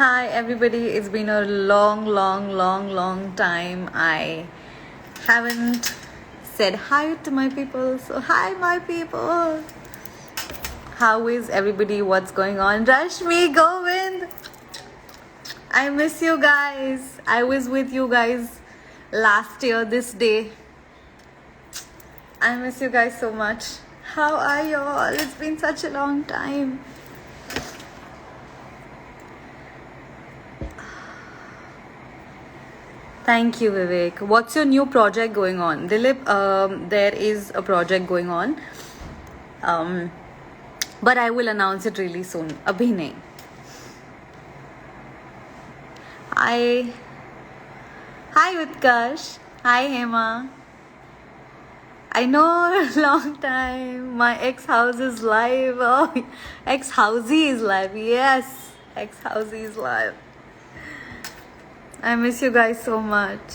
Hi everybody, it's been a long time. I haven't said hi to my people. So hi my people. How is everybody? What's going on? Rashmi, Govind. I miss you guys. I was with you guys last year this day. I miss you guys so much. How are you all? It's been such a long time. Thank you, Vivek. What's your new project going on? Dilip, there is a project going on. But I will announce it really soon. Abhi nahi. Hi Utkarsh. Hi Hema. I know, long time. My ex-house is live. Oh, ex-housey is live. Yes, ex-housey is live. I miss you guys so much.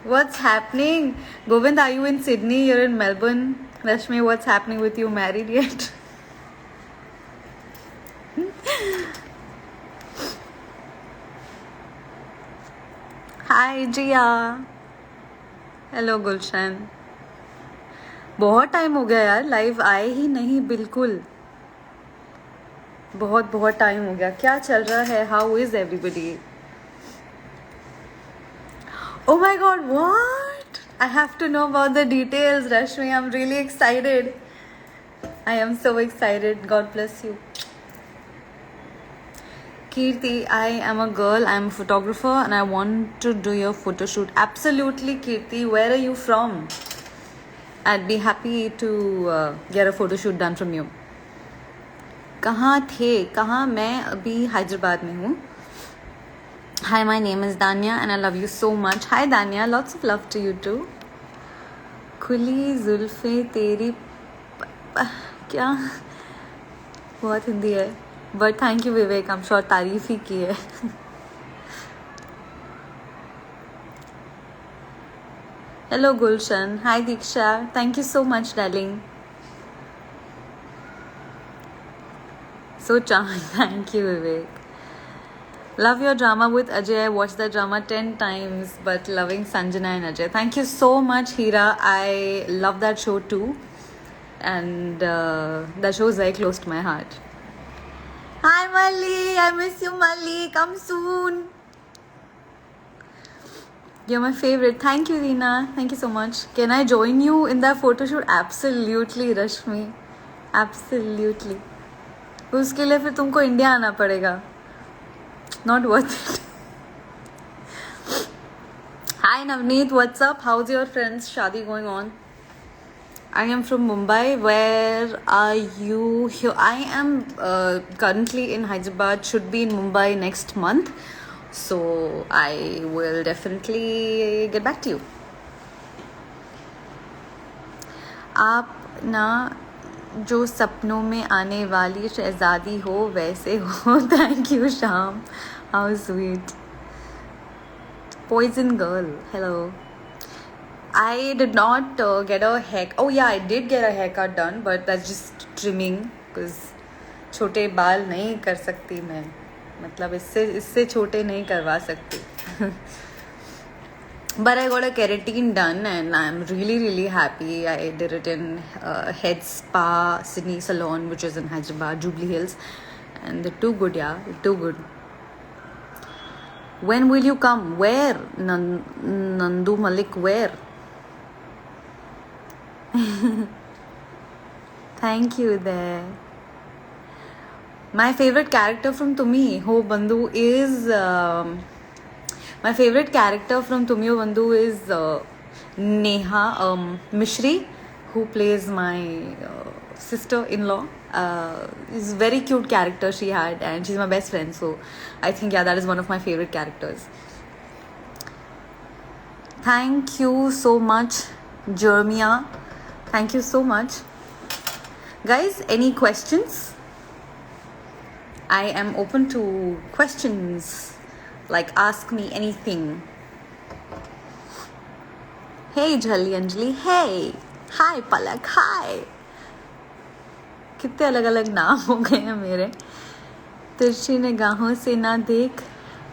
What's happening? Govind, are you in Sydney? You're in Melbourne. Rashmi, what's happening with you? Married yet? Hi Jia. Hello Gulshan. बहुत time हो गया यार, live आए ही नहीं बिल्कुल. बहुत time हो गया. क्या चल रहा है? How is everybody? Oh my god, what? I have to know about the details, Rashmi. I'm really excited. I am so excited. God bless you. Kirti, I am a girl. I am a photographer and I want to do your photo shoot. Absolutely, Kirti. Where are you from? I'd be happy to get a photo shoot done from you. कहाँ थे? कहाँ? मैं अभी हैदराबाद में हूँ. Hi, my name is Danya and I love you so much. Hi Danya, lots of love to you too. खुली जुल्फे तेरी क्या? बहुत हिंदी है. But thank you Vivek, I'm sure तारीफ ही की है. Hello Gulshan. Hi Diksha. Thank you so much darling. So charming. Thank you Vivek. Love your drama with Ajay. I watched the drama 10 times, but loving Sanjana and Ajay. Thank you so much, Hira. I love that show too. And that show is very close to my heart. Hi, Mali. I miss you, Mali. Come soon. You're my favorite. Thank you, Reena. Thank you so much. Can I join you in that photo shoot? Absolutely, Rashmi. Absolutely. उसके लिए फिर तुमको India आना पड़ेगा. Not worth it. Hi Navneet, what's up? How's your friends' shadi going on? I am from Mumbai. Where are you? Here I am currently in Hyderabad. Should be in Mumbai next month. So I will definitely get back to you. आप ना जो सपनों में आने वाली शहजादी हो वैसे हो. Thank you Sham. How sweet. Poison girl. Hello. I did not get a haircut. Oh yeah, I did get a haircut done, but that's just trimming because छोटे बाल नहीं कर सकती मैं. मतलब इससे छोटे नहीं करवा सकती. But I got a keratin done and I'm really happy. I did it in Head Spa Sydney Salon, which is in Hyderabad, Jubilee Hills, and they're too good, yeah, they're too good. When will you come? Where? Nandu Malik, where? Thank you there. My favorite character from Tumi Ho Bandhu is my favorite character from Tumi Ho Bandhu is Neha Mishri, who plays my sister-in-law. Is a very cute character she had, and she's my best friend. So I think that is one of my favorite characters. Thank you so much, Jermia. Thank you so much, guys. Any questions? I am open to questions. Like ask me anything. Hey Jhali Anjali. Hey. Hi Palak. Hi. कितने अलग अलग नाम हो गए हैं मेरे. तिरछी निगाहों से ना देख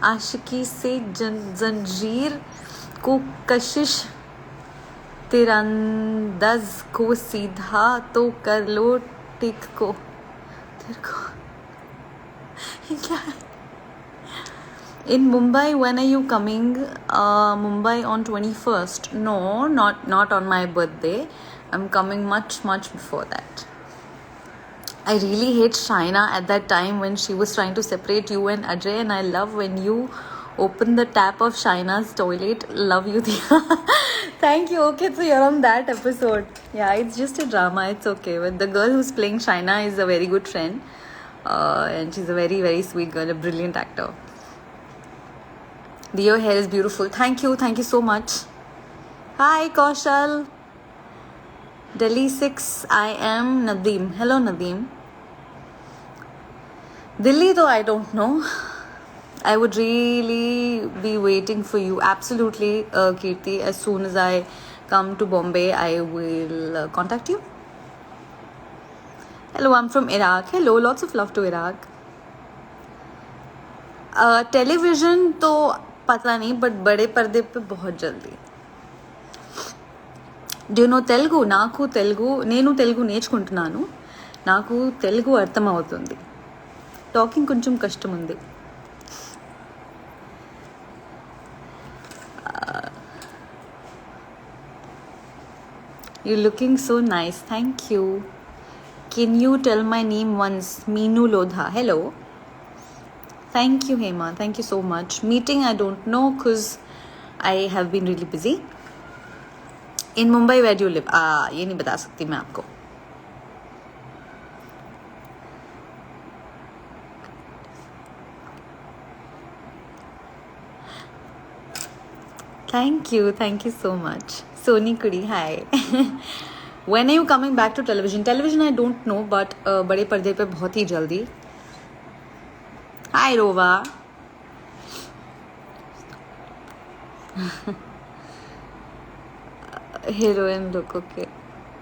आशिकी से जंजीर को कशिश, तिरंदाज को सीधा तो कर लो टिक को। तेरे को ये क्या है? In Mumbai, when are you coming? Mumbai on 21st. No, not on my birthday. I'm coming much before that. I really hate Shaina at that time when she was trying to separate you and Ajay, and I love when you open the tap of Shaina's toilet. Love you, Diya. Thank you. Okay, so you're on that episode. Yeah, it's just a drama. It's okay. But the girl who's playing Shaina is a very good friend, and she's a very sweet girl, a brilliant actor. Your hair is beautiful. Thank you so much. Hi, Kaushal. Delhi 6, I am Nadeem. Hello, Nadeem. Delhi, though, I don't know. I would really be waiting for you. Absolutely, Kirti. As soon as I come to Bombay, I will contact you. Hello, I'm from Iraq. Hello, lots of love to Iraq. Television तो पता नहीं, but बड़े पर्दे पे बहुत जल्दी. Do you know Telugu? నాకు నేను తెలుగు నేర్చుకుంటున్నాను. నాకు తెలుగు అర్థమవుతుంది. టాకింగ్ కొంచెం కష్టం ఉంది. You're looking so nice. Thank you. Can you tell my name once? Meenu Lodha. Hello. Thank you, Hema. Thank you so much. Meeting, I don't know because I have been really busy. In Mumbai, where do you live? ये नहीं बता सकती मैं आपको. Thank you so much. Soni Kudi, hi. When are you coming back to television? Television, I don't know, but बड़े पर्दे पे बहुत ही जल्दी. Hi, Rova. Heroine look, okay.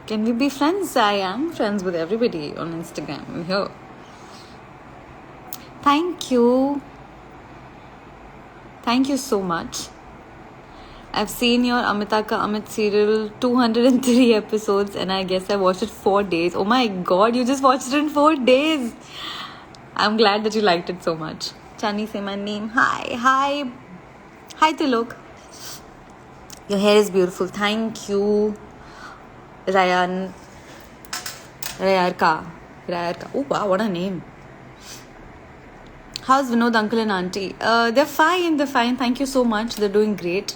Can we be friends? I am friends with everybody on Instagram. I'm here. Thank you so much. I've seen your Amita Ka Amit serial 203 episodes, and I guess I watched it 4 days. Oh my god, you just watched it in 4 days. I'm glad that you liked it so much. Chani, say my name. Hi Tilok. Your hair is beautiful. Thank you. Rayarka. Oh wow, what a name. How's Vinod uncle and auntie? They're fine. Thank you so much. They're doing great.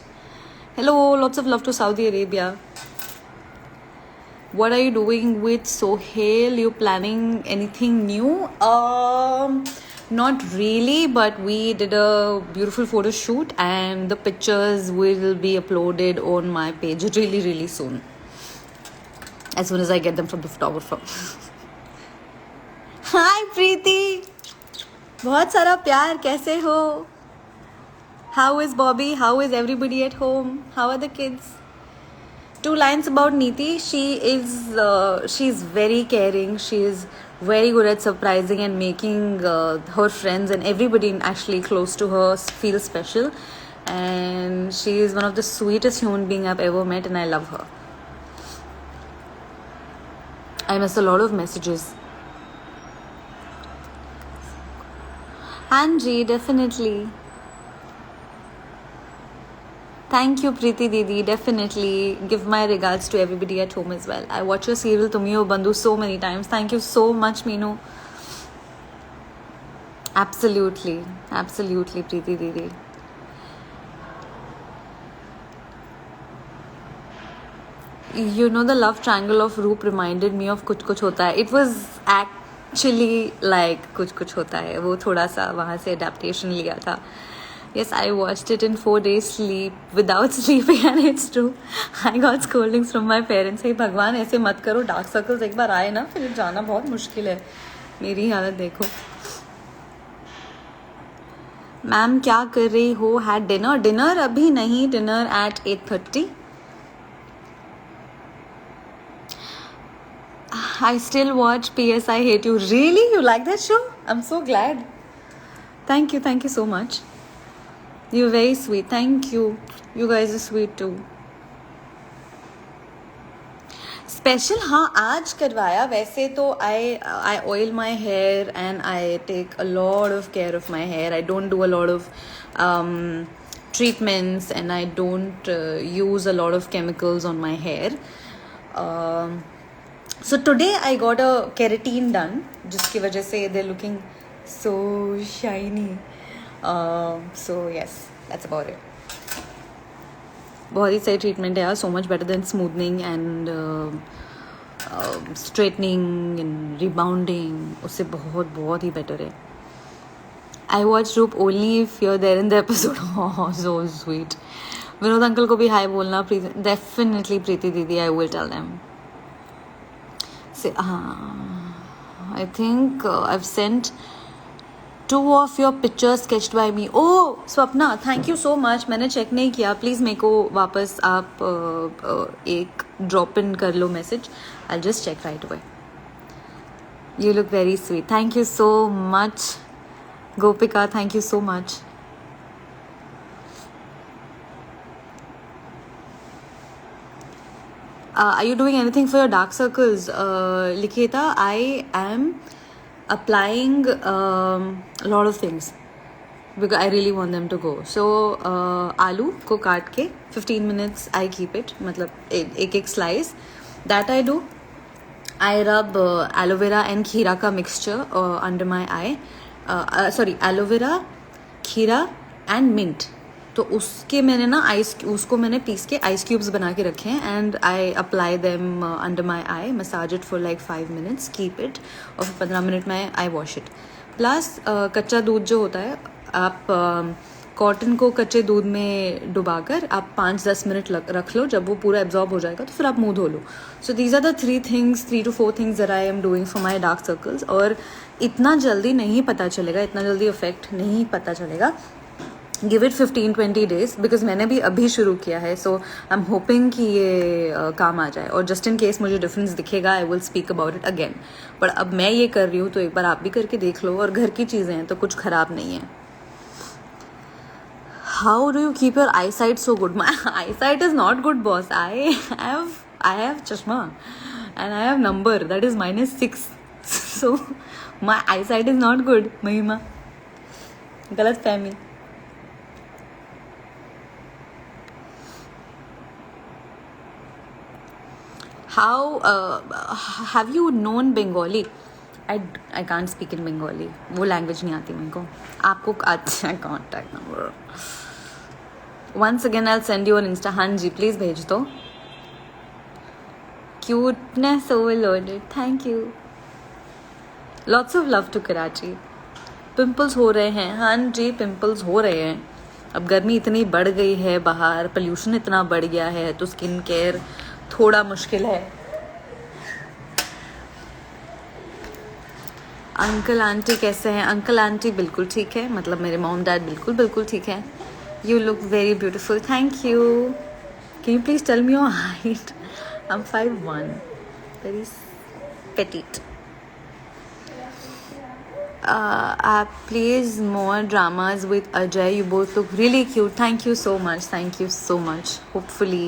Hello, lots of love to Saudi Arabia. What are you doing with Sohail? You planning anything new? Not really, but we did a beautiful photo shoot and the pictures will be uploaded on my page really soon. As soon as I get them from the photographer. Hi Preeti. बहुत सारा प्यार, कैसे हो? How is Bobby? How is everybody at home? How are the kids? 2 lines about Neeti. She's very caring. She is very good at surprising and making her friends and everybody actually close to her feel special. And she is one of the sweetest human being I've ever met, and I love her. I miss a lot of messages. Anji, definitely. Thank you, Preeti Didi. Definitely give my regards to everybody at home as well. I watch your serial Tumhi Ho Bandhu so many times. Thank you so much, Meenu. Absolutely, Preeti Didi. You know, the love triangle of Roop reminded me of Kuch Kuch Hota Hai. It was actually like Kuch Kuch Hota Hai. वो थोड़ा सा वहाँ से adaptation लिया था. Yes, I watched it in 4 days sleep without sleeping, and it's true. I got scoldings from my parents. Hey भगवान, ऐसे मत करो. डार्क सर्कल्स एक बार आए ना, फिर जाना बहुत मुश्किल है. मेरी हालत देखो. मैम क्या कर रही हो? हैड डिनर अभी नहीं. Dinner at 8:30. I still watch PS I Hate You. Really? You like that show? I'm so glad. Thank you so much. You're very sweet. Thank you. You guys are sweet too. Special हाँ आज करवाया. वैसे तो I oil my hair and I take a lot of care of my hair. I don't do a lot of treatments and I don't use a lot of chemicals on my hair. So today I got a keratin done, जिसकी वजह से they're looking so shiny. So yes, that's about it. बहुत ही सही treatment है यार. So much better than smoothening and straightening and rebounding. उससे बहुत बहुत ही बेटर है. I watch Roop only if you're there in the episode. So sweet. Vinod uncle को भी हाई बोलना. डेफिनेटली प्रीति दीदी. I will tell them. I think I have sent 2 of your pictures sketched by me. Oh, Swapna, thank you so much. मैंने check नहीं किया. Please मेरे को वापस आप एक ड्रॉप इन कर लो message. I just check right away. You look very sweet. Thank you so much Gopika. Thank you so much. Are you doing anything for your dark circles? Likita, I am applying a lot of things because I really want them to go. So आलू को काट के 15 minutes I keep it. मतलब एक slice. That I do. I rub aloe vera and खीरा का mixture under my eye. Sorry, aloe vera, खीरा and mint. तो उसके मैंने ना उसको मैंने पीस के आइस क्यूब्स बना के रखे हैं and I apply them under my I. Massage it for like 5 minutes. Keep it. और फिर 15 मिनट में आई वॉश इट. प्लस कच्चा दूध जो होता है, आप कॉटन को कच्चे दूध में डुबाकर आप 5-10 मिनट रख लो. जब वो पूरा एब्जॉर्ब हो जाएगा तो फिर आप मुंह धो लो. So these are the 3 to 4 things that I am doing for my dark circles. और इतना जल्दी नहीं पता चलेगा, इतना जल्दी इफेक्ट नहीं पता चलेगा. गिव इट 15-20 days बिकॉज मैंने भी अभी शुरू किया है. सो आई एम होपिंग कि ये काम आ जाए. और जस्ट इन केस मुझे डिफरेंस दिखेगा I will speak about it again. But अब मैं ये कर रही हूँ तो एक बार आप भी करके देख लो. और घर की चीज़ें हैं तो कुछ ख़राब नहीं है. How do you keep your eyesight so good? My eyesight is not good boss. I have चश्मा and I have number that is -6. So my eyesight is not good. Mahima, गलत फहमी. How have you known Bengali? I can't speak in Bengali. वो language नहीं आती मेरे को. आपको अच्छा contact number. Once again I'll send you on Insta. हाँ जी please भेज दो. Cuteness overloaded. Thank you. Lots of love to Karachi. Pimples हो रहे हैं. हाँ जी pimples हो रहे हैं. अब गर्मी इतनी बढ़ गई है बाहर, पोल्यूशन इतना बढ़ गया है तो स्किन केयर थोड़ा मुश्किल है. अंकल आंटी कैसे हैं? अंकल आंटी बिल्कुल ठीक है. मतलब मेरे मॉम डैड बिल्कुल ठीक है. You look very beautiful. Thank you. Can you please tell me your height? I am 5'1", very petite. Please more dramas with Ajay. You both look really cute. Thank you so much. Thank you so much. Hopefully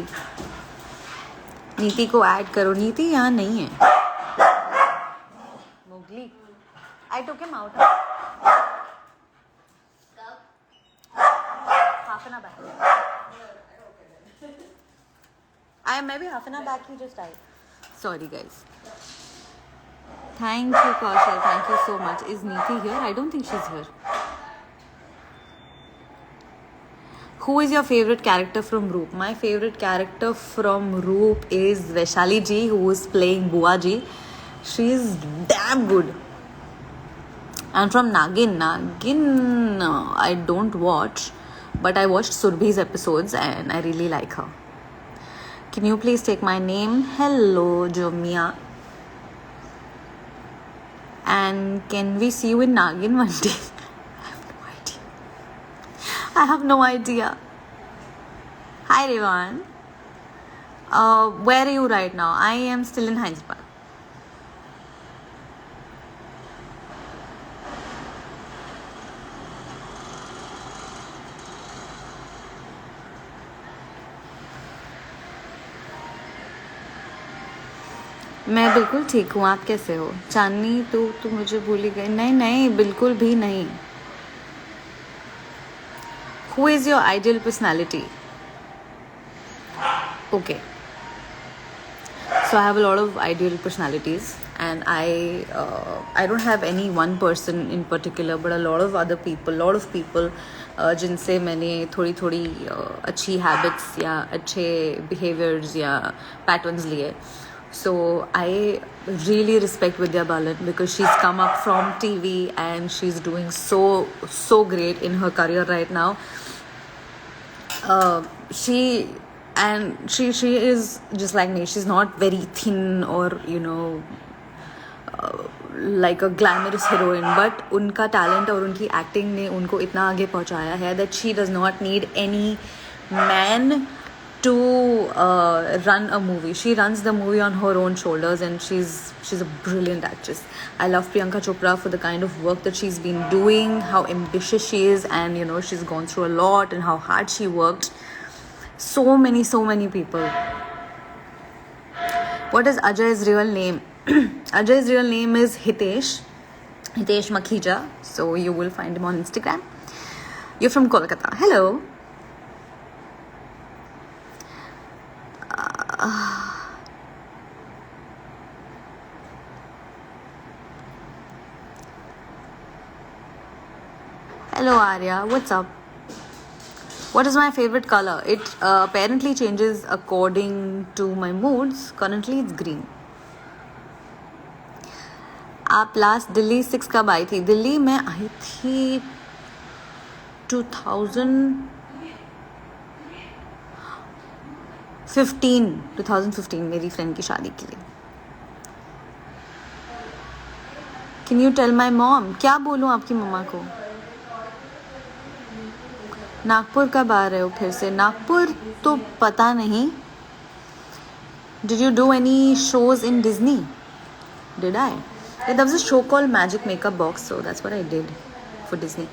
नीति को add करो. नीति यहाँ नहीं है. Mowgli, I took him out. Half an hour back. Maybe half an hour back he just died. Sorry guys. Thank you Kaushal. Thank you so much. Is Neeti here? I don't think she's here. Who is your favorite character from Roop? My favorite character from Roop is Vaishali ji, who is playing Bua ji. She is damn good. And from Nagin, I don't watch, but I watched Surbhi's episodes and I really like her. Can you please take my name? Hello, Jomia. And can we see you in Nagin one day? I have no idea. Hi, Revan. Where are you right now? I am still in Hyderabad. मैं बिल्कुल ठीक हूँ, आप कैसे हो? चांदनी तू मुझे भूल ही गई? नहीं नहीं, बिल्कुल भी नहीं. Who is your ideal personality? Okay. So I have a lot of ideal personalities, and I don't have any one person in particular, but a lot of other people, जिनसे मैंने थोड़ी थोड़ी अच्छी हैबिट्स या अच्छे behaviors या patterns लिए. So I really respect Vidya Balan because she's come up from TV and she's doing so great in her career right now. She is just like me. She's not very thin or like a glamorous heroine, but उनका talent और उनकी acting ने उनको इतना आगे पहुंचाया है that she does not need any man to run a movie. She runs the movie on her own shoulders, and she's a brilliant actress. I love Priyanka Chopra for the kind of work that she's been doing, how ambitious she is, and she's gone through a lot and how hard she worked. So many people. What is Ajay's real name? Ajay's real name is Hitesh Makhija. So you will find him on Instagram. You're from Kolkata. Hello. Hello Arya, what's up? What is my favorite color? It apparently changes according to my moods. Currently it's green. आप last Delhi 6 कब आई थी? दिल्ली में आई थी 2015 मेरी friend की शादी के लिए. Can you tell my mom? क्या बोलूँ आपकी मम्मा को? नागपुर कब आ रहे हो फिर से? नागपुर तो पता नहीं. Did you do any shows in Disney? Did I? Yeah, there was a show called Magic Makeup Box, so that's what I did for Disney.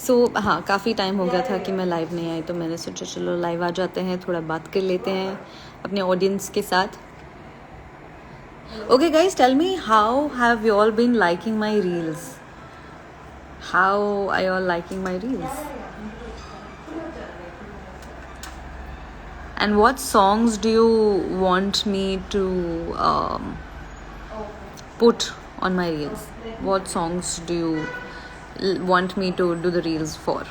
सो हाँ, काफ़ी टाइम हो गया था कि मैं लाइव नहीं आई, तो मैंने सोचा चलो लाइव आ जाते हैं, थोड़ा बात कर लेते हैं अपने ऑडियंस के साथ. Okay guys, tell me, how have you all been liking my reels? How are you all liking my reels? And what songs do you want me to put on my reels? What songs do you want me to do the reels for?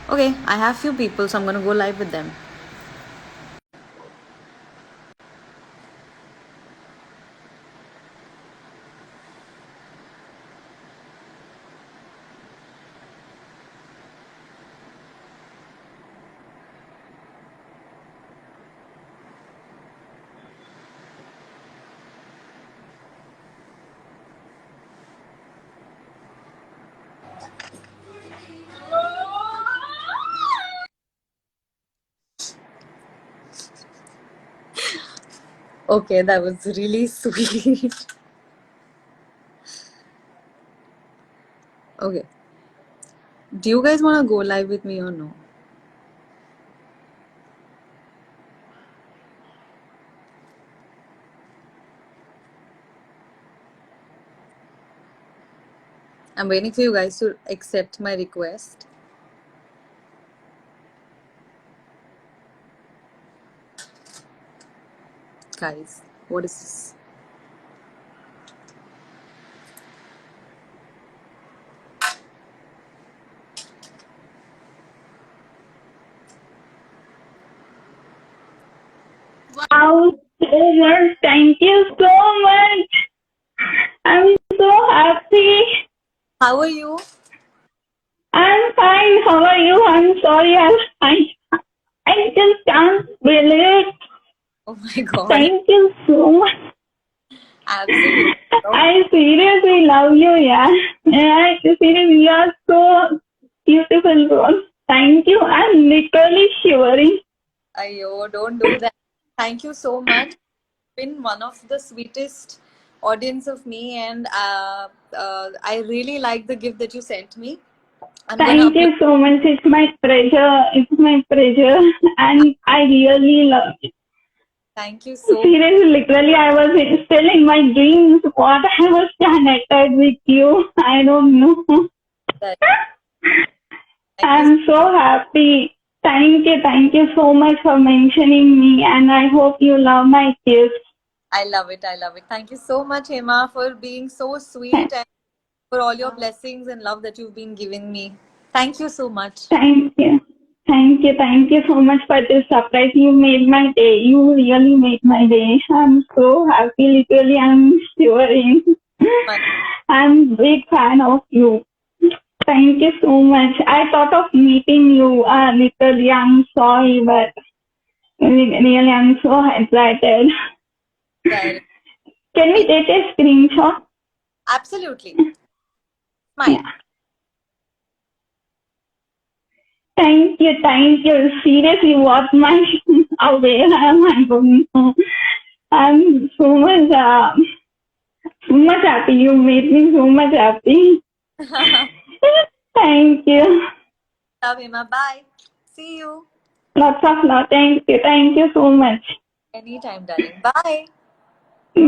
Okay, I have few people, so I'm gonna go live with them. Okay, that was really sweet. Okay. Do you guys want to go live with me or no? I'm waiting for you guys to accept my request. Guys, what is this? Wow, so much. Thank you so much. I'm so happy. How are you? I'm fine. How are you? I'm sorry. I just can't believe it. Oh my god. Thank you so much. Absolutely. I seriously love you, yeah. Yeah, seriously, you are so beautiful, girl. Thank you. I'm literally shivering. Ayo, don't do that. Thank you so much. Been one of the sweetest audience of me, and I really like the gift that you sent me. I'm gonna Thank upload. you so much. It's my pleasure. It's my pleasure. And I really love it. Thank you so much. Seriously, literally, I was still in my dreams. What I was connected with you. I don't know. Thank you. I'm so happy. Thank you so much for mentioning me. And I hope you love my gift. I love it. I love it. Thank you so much, Hema, for being so sweet and for all your blessings and love that you've been giving me. Thank you so much. Thank you. Thank you so much for this surprise. You made my day. You really made my day. I'm so happy. Literally, I'm shivering. I'm big fan of you. Thank you so much. I thought of meeting you. Literally, I'm sorry, but really, I'm so excited. Right. Can we take a screenshot? Absolutely. Smile. Yeah. Thank you. Seriously, what my where am I going? I'm so much happy. You made me so much happy. Thank you. Love, Hema. Bye. See you. Lots of love. Thank you. Thank you so much. Anytime, darling. Bye.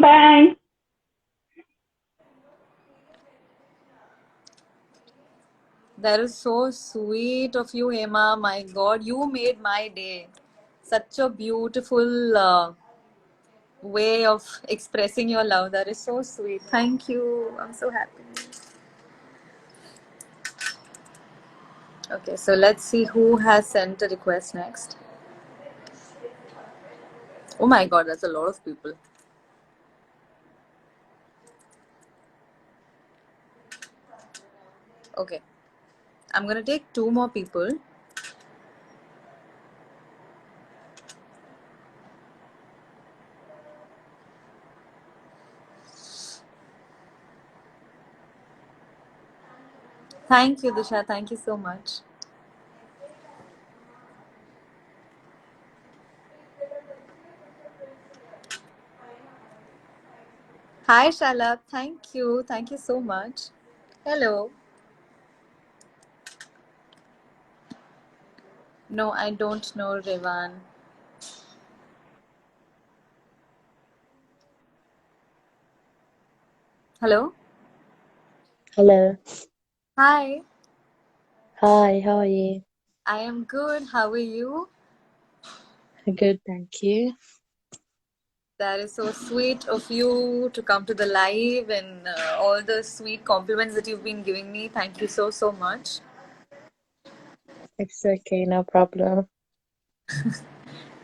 Bye. That is so sweet of you, Hema. My God, you made my day. Such a beautiful way of expressing your love. That is so sweet. Thank you. I'm so happy. Okay, so let's see who has sent a request next. Oh my God, that's a lot of people. Okay, I'm gonna take two more people. Thank you, Disha. Thank you so much. Hi, Shalab. Thank you. Thank you so much. Hello. No, I don't know Revan. Hello. Hello. Hi. Hi, how are you? I am good. How are you? Good, thank you. That is so sweet of you to come to the live and all the sweet compliments that you've been giving me. Thank you so, so much. It's okay, no problem.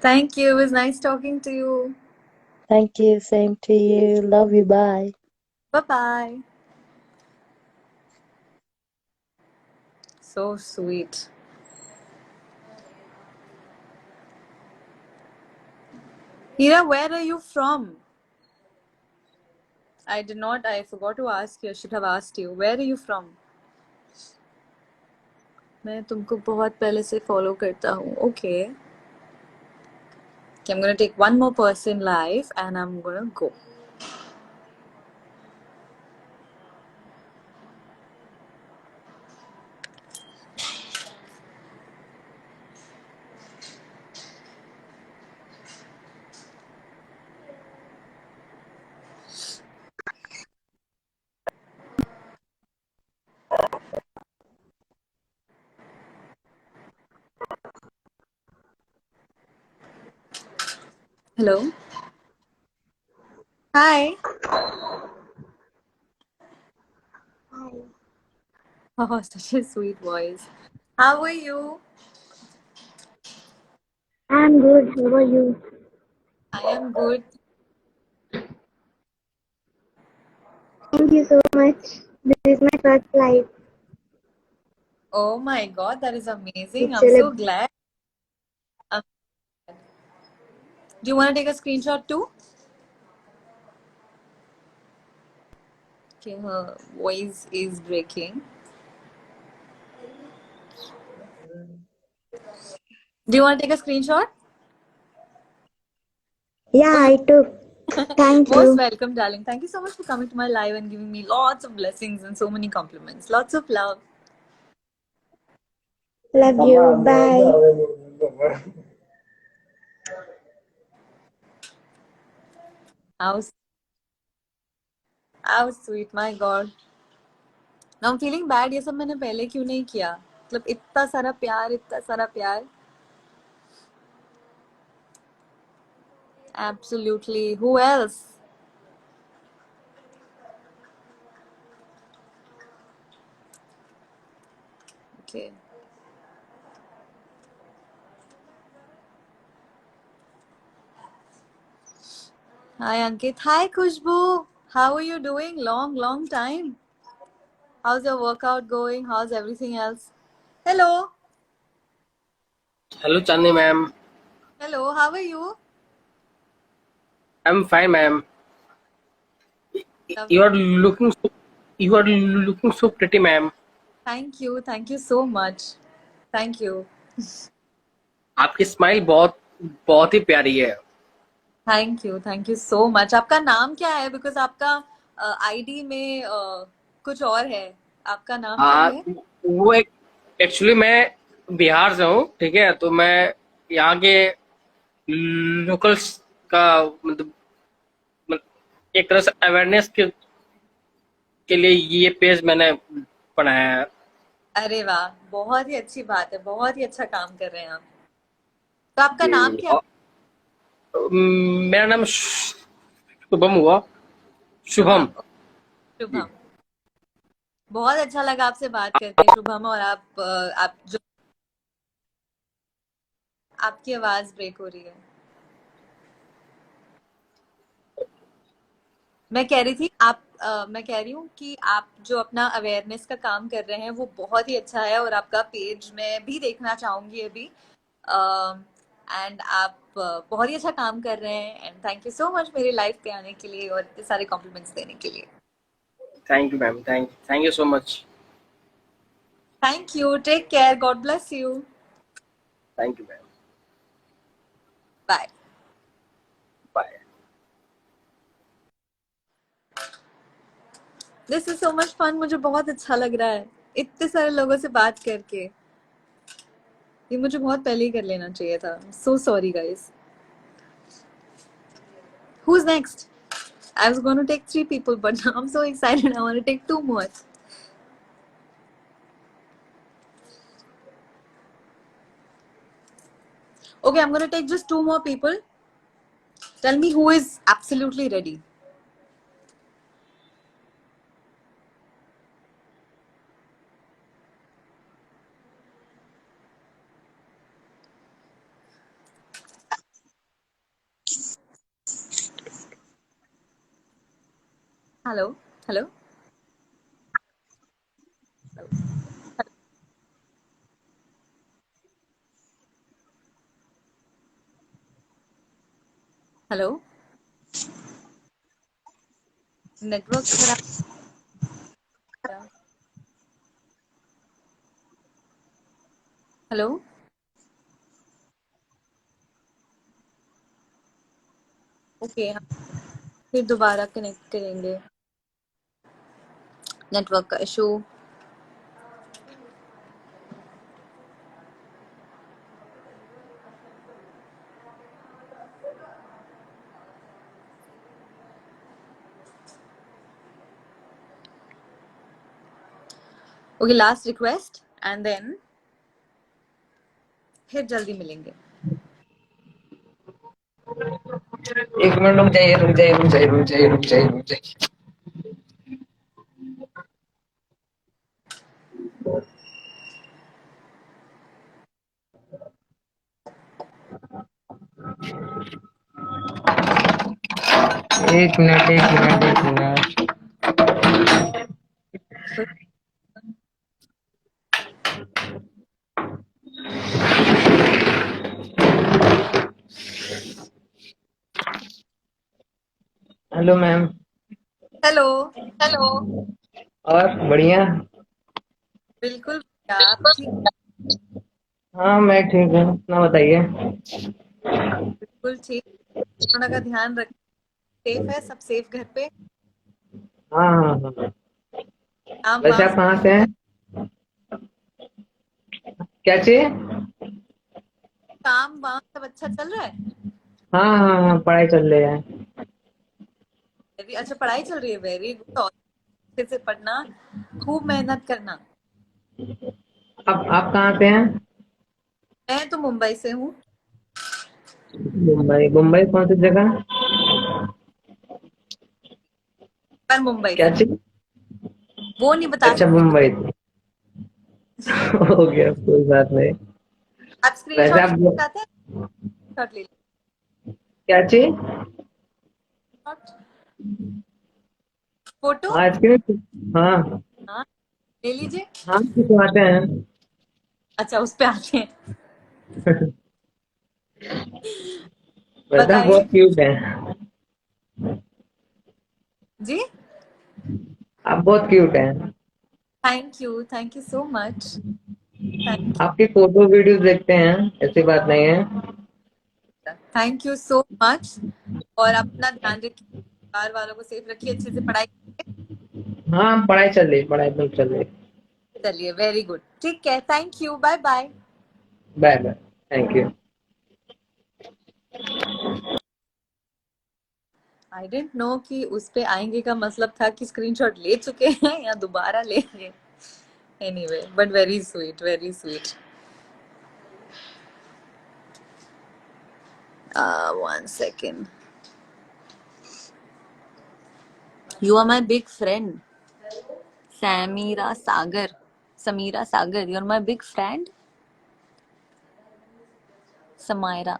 Thank you. It was nice talking to you. Thank you, same to you. Love you, bye. Bye bye. So sweet. Hira, where are you from? I forgot to ask you. I should have asked you. Where are you from? मैं तुमको बहुत पहले से follow करता हूँ. Okay. Okay, I'm gonna take one more person live and I'm gonna go. Hello. Hi. Oh, such a sweet voice. How are you? I'm good. How are you? I am good. Thank you so much. This is my first live. Oh my God, that is amazing. It's I'm so celeb. glad. Um, do you want to take a screenshot too? Okay, her voice is breaking. Do you want to take a screenshot? Yeah, Oh, I took. Thank Most you. welcome, darling. Thank you so much for coming to my live and giving me lots of blessings and so many compliments. Lots of love. Love you. Bye. How, how sweet, my God. Now I'm feeling bad. ये सब मैंने पहले क्यों नहीं किया? मतलब इतना सारा प्यार, इतना सारा प्यार. Absolutely. Who else? Okay. Hi, Ankit. Hi, Khushbu. How are you doing? Long time. How's your workout going? How's everything else? Hello. Hello, Chandni ma'am. Hello. How are you? I'm fine, ma'am. Love- You are looking so, you are looking so pretty, ma'am. Thank you. Thank you so much. Thank you. आपकी smile बहुत बहुत ही प्यारी है. Thank you. Thank you so much. आपका नाम क्या है? Because आपका आईडी में कुछ और है. आपका नाम क्या है? वो एक एक्चुअली मैं बिहार से हूँ, ठीक है. तो मैं यहाँ के लोकल्स का मतलब एक तरह से अवेयरनेस के लिए ये पेज मैंने बनाया है. अरे वाह, बहुत ही अच्छी बात है. बहुत ही अच्छा काम कर रहे हैं आप. तो आपका नाम क्या? और मेरा नाम शुभम हुआ. शुभम. शुभम. शुभम. बहुत अच्छा लगा आपसे बात करके शुभम. और आप जो आपकी आवाज ब्रेक हो रही है. मैं कह रही थी मैं कह रही हूँ कि आप जो अपना अवेयरनेस का काम कर रहे हैं वो बहुत ही अच्छा है. और आपका पेज मैं भी देखना चाहूंगी अभी. एंड आप बहुत ही अच्छा काम कर रहे हैं. And thank you so much मेरी लाइफ पे आने के लिए और इतने सारे कॉम्प्लीमेंट्स देने के लिए. Thank you ma'am. Thank you so much. Thank you. Take care. God bless you. Thank you ma'am. Bye. Bye. This is so much fun. मुझे बहुत अच्छा लग रहा है इतने सारे लोगों से बात करके. ये मुझे बहुत पहले ही कर लेना चाहिए था. So sorry guys. Who's next? I was going to take 3 people, but now I'm so excited. I want to take 2 more. Okay, I'm going to take just 2 more people. Tell me who is absolutely ready. Hello? Hello? Hello? Network खराब है. Hello? Okay, हम फिर दोबारा connect करेंगे. Network का issue. Okay, last request and then फिर जल्दी मिलेंगे. एक मिनट रुक जाइए रुक जाइए रुक जाइए रुक जाइए रुक जाइए रुक जाइए. एक मिनट एक मिनट एक minute. Hello ma'am. Hello. Hello. और बढ़िया. बिल्कुल. आप ठीक? हाँ मैं ठीक हूँ. अपना बताइए. बिल्कुल ठीक. कोरोना का ध्यान रख. सेफ है? सब सेफ घर पे? हाँ हाँ हाँ। काम वैसे वाम आप कहाँ से हैं? क्या चाहिए? काम वाम सब अच्छा चल रहा है? हाँ हाँ हाँ, पढ़ाई चल रही है। अच्छा, पढ़ाई चल रही है, वेरी गुड। और अच्छे से पढ़ना, खूब मेहनत करना। आप कहाँ से हैं? मैं तो मुंबई से हूँ। मुंबई। मुंबई कौन सी जगह? पर मुंबई क्या से चीज? वो नहीं बता अच्छा, सकती मुंबई। तुम्हें। हो गया, कोई बात नहीं। आप वैसे स्क्रीनशॉट आप लेना चाहते हैं? शॉट ले क्या चीज? लो, फोटो। हाँ, आइसक्रीम। हाँ हाँ, ले लीजिए। हाँ, खिंचवाते हैं। अच्छा, उस पे आते हैं। वैसे आप बताइए बहुत क्यूट हैं। जी। आप बहुत क्यूट हैं। Thank you so much. Thank आपकी फोटो वीडियोस देखते हैं, ऐसी बात नहीं है। Thank you so much. और अपना ध्यान रखिए, परिवार वालों को सेफ रखिए, अच्छे से पढ़ाई करिए। हाँ, पढ़ाई चल रही, पढ़ाई एकदम चल रही। चलिए, वेरी गुड, ठीक है, thank you, bye bye. Bye bye. Thank you. I don't know कि उस पे आएंगे का मतलब था कि स्क्रीनशॉट ले चुके हैं या दोबारा लेंगे। Anyway, but very sweet, very sweet. One second. You are my big friend, Samira Sagar. Samira Sagar, you're my big friend. Samaira.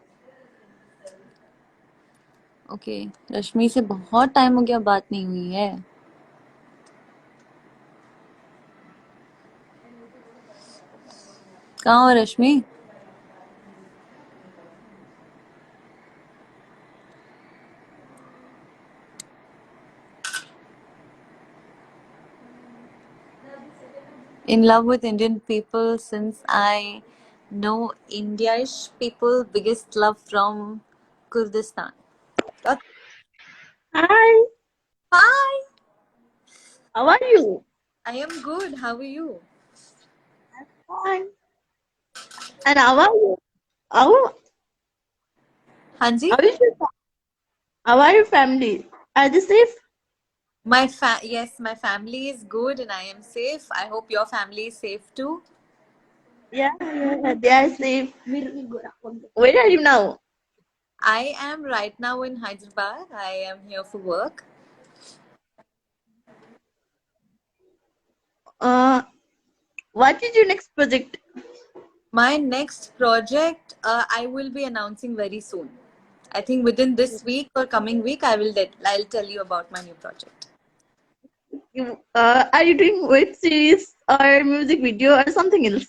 ओके, रश्मि से बहुत टाइम हो गया बात नहीं हुई है। कहाँ हो रश्मि? In love with Indian people since I know Indiaish people. Biggest love from Kurdistan. Hi, Hi, how are you? I am good. How are you? Fine. And how are you? How, Hanji? how is your, how are your family? Are they safe? Yes, my family is good and I am safe. I hope your family is safe too. Yeah, they are safe. Where are you now? I am right now in Hyderabad. I am here for work. Uh, what is your next project? My next project, I will be announcing very soon. I think within this week or coming week, I'll tell you about my new project. Are you doing web series or music video or something else?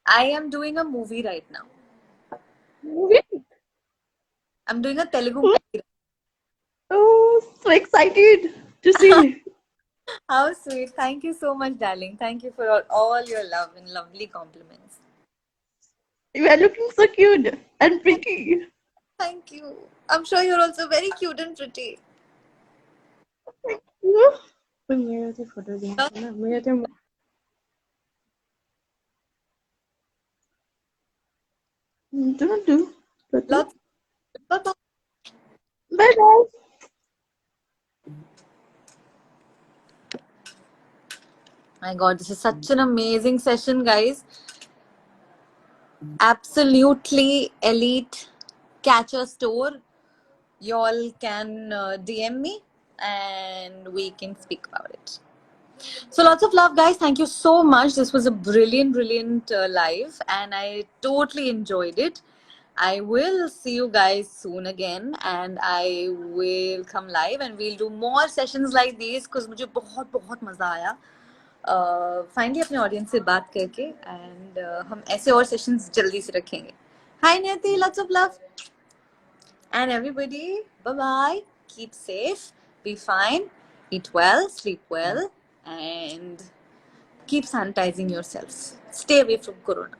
I am doing a movie right now. Movie? I'm doing a Telugu movie. Oh, so excited to see. How sweet. Thank you so much, darling. Thank you for all your love and lovely compliments. You are looking so cute and pretty. Thank you. I'm sure you're also very cute and pretty. You? Don't do. Lots. Bye-bye. Bye bye. My God, this is such an amazing session, guys. Absolutely elite. Catch a store. Y'all can DM me and we can speak about it. So lots of love, guys. Thank you so much. This was a brilliant live and I totally enjoyed it. I will see you guys soon again and I will come live and we'll do more sessions like these because मुझे बहुत मजा आया finally अपने audience से बात करके and हम ऐसे और सेशंस जल्दी से रखेंगे. Hi Neti, lots of love. And everybody, bye-bye. Keep safe, be fine, eat well, sleep well, and keep sanitizing yourselves. Stay away from corona.